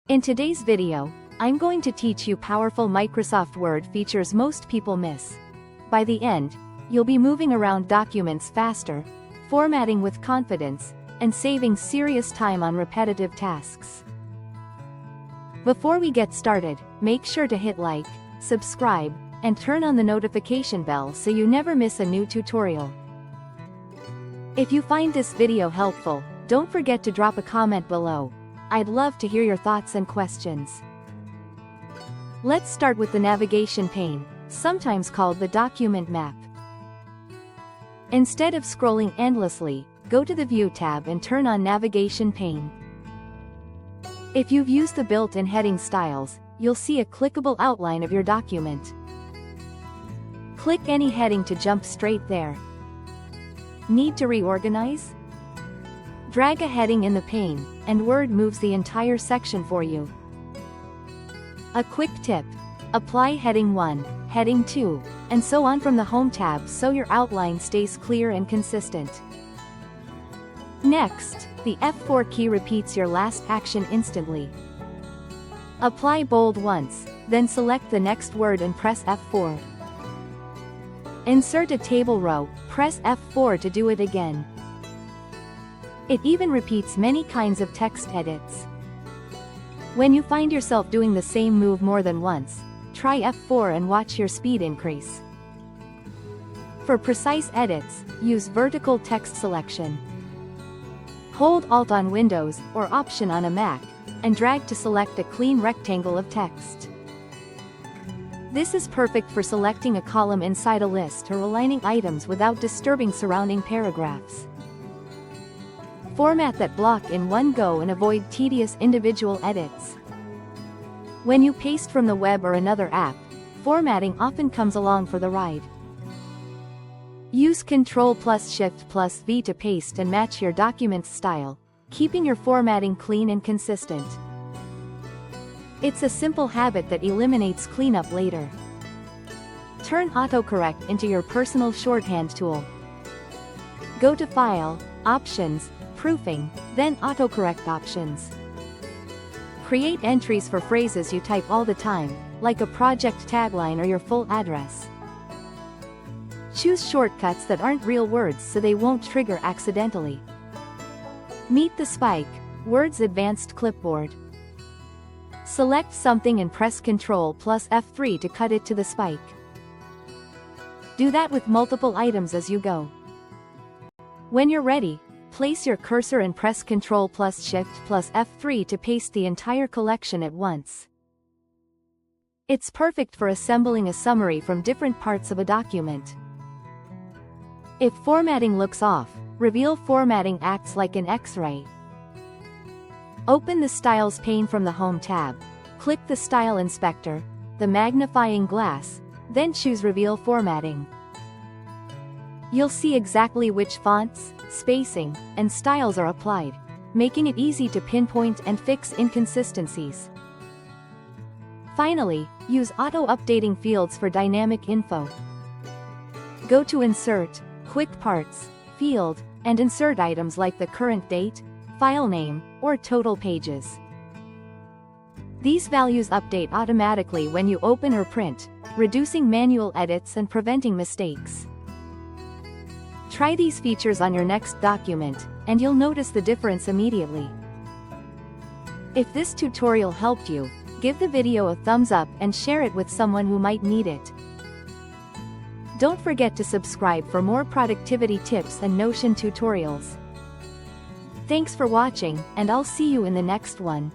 In today's video, I'm going to teach you powerful Microsoft Word features most people miss. By the end, you'll be moving around documents faster, formatting with confidence, and saving serious time on repetitive tasks. Before we get started, make sure to hit like, subscribe, and turn on the notification bell so you never miss a new tutorial. If you find this video helpful, don't forget to drop a comment below. I'd love to hear your thoughts and questions. Let's start with the navigation pane, sometimes called the document map. Instead of scrolling endlessly, go to the View tab and turn on Navigation pane. If you've used the built-in heading styles, you'll see a clickable outline of your document. Click any heading to jump straight there. Need to reorganize? Drag a heading in the pane, and Word moves the entire section for you. A quick tip: apply heading 1, heading 2, and so on from the Home tab so your outline stays clear and consistent. Next, the F4 key repeats your last action instantly. Apply bold once, then select the next word and press F4. Insert a table row, press F4 to do it again. It even repeats many kinds of text edits. When you find yourself doing the same move more than once, try F4 and watch your speed increase. For precise edits, use vertical text selection. Hold Alt on Windows or Option on a Mac, and drag to select a clean rectangle of text. This is perfect for selecting a column inside a list or aligning items without disturbing surrounding paragraphs. Format that block in one go and avoid tedious individual edits. When you paste from the web or another app, formatting often comes along for the ride. Use Ctrl+Shift+V to paste and match your document's style, keeping your formatting clean and consistent. It's a simple habit that eliminates cleanup later. Turn autocorrect into your personal shorthand tool. Go to File, Options, Proofing, then Autocorrect Options. Create entries for phrases you type all the time, like a project tagline or your full address. Choose shortcuts that aren't real words so they won't trigger accidentally. Meet the spike, Word's advanced clipboard. Select something and press Ctrl+F3 to cut it to the spike. Do that with multiple items as you go. When you're ready, place your cursor and press Ctrl+Shift+F3 to paste the entire collection at once. It's perfect for assembling a summary from different parts of a document. If formatting looks off, Reveal Formatting acts like an X-ray. Open the Styles pane from the Home tab, click the Style Inspector, the magnifying glass, then choose Reveal Formatting. You'll see exactly which fonts, spacing, and styles are applied, making it easy to pinpoint and fix inconsistencies. Finally, use auto-updating fields for dynamic info. Go to Insert, Quick Parts, Field, and insert items like the current date, file name, or total pages. These values update automatically when you open or print, reducing manual edits and preventing mistakes. Try these features on your next document, and you'll notice the difference immediately. If this tutorial helped you, give the video a thumbs up and share it with someone who might need it. Don't forget to subscribe for more productivity tips and Notion tutorials. Thanks for watching, and I'll see you in the next one.